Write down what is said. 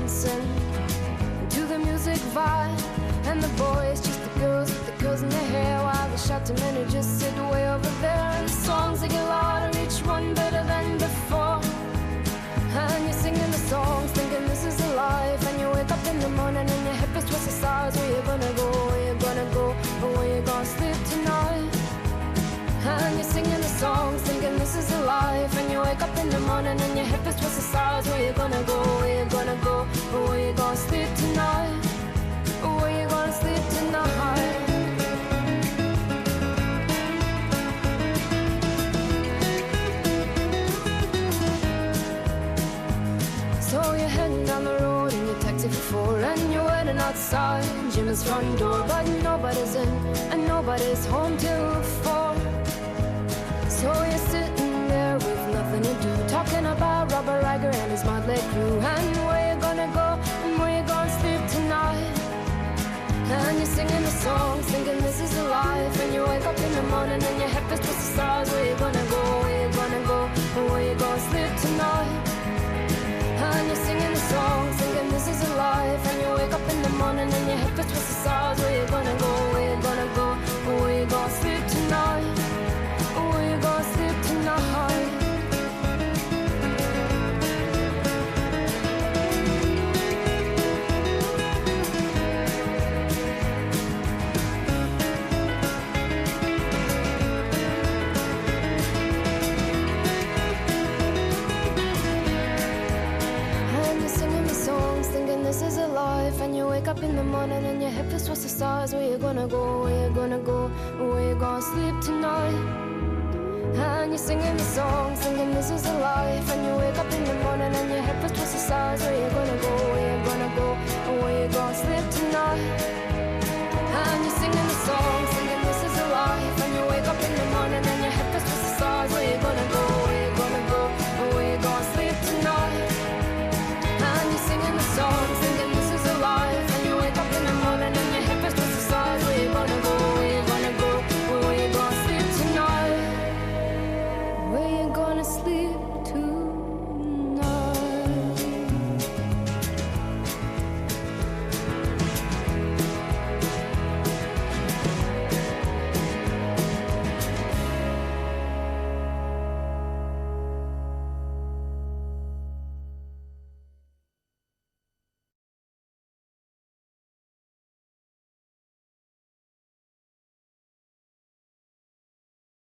dancing to the music vibe. And the boys, just the girls with the curls in their hair, while the shouting men who just sit way over there. And the songs they get louder, each one better than before. And you're singing the songs, thinking this is a life. And you wake up in the morning and your hip is twisted sides. Where you gonna go, where you gonna go, or where you gonna sleep tonight? And you're singing the songs, thinking this is a life. And you wake up in the morning and your hip is twisted sides. Where you gonna go, where you gonna go, or where you gonna sleep tonight? Or where you gonna sleep tonight? So you're heading down the road in your taxi for four, and you're waiting outside Jimmy's front door, but nobody's in and nobody's home till 4. So you're sitting there with nothing to do, talking about Robert Riger and his motley crew, and where you gonna go and where you gonna sleep tonight. And you're singing the songs, thinking this is a life. And you wake up in the morning and your head feels twisted stars. Where you gonna go, where you gonna go, and where you gonna sleep tonight? And you're singing the songs, thinking this is a life. And you wake up in the morning and your head feels twisted stars. Where you gonna go, where you gonna go, and where you gonna sleep tonight? Or where you gonna sleep tonight? This is a life. And you wake up in the morning and your head feels towards the stars. Where you gonna go, where you gonna go, where you gonna sleep tonight? And you're singing the songs, thinking this is a life. And you wake up in the morning and your head feels towards the stars. Where you gonna go, where you gonna go, where you gonna sleep tonight? And you're singing the songs,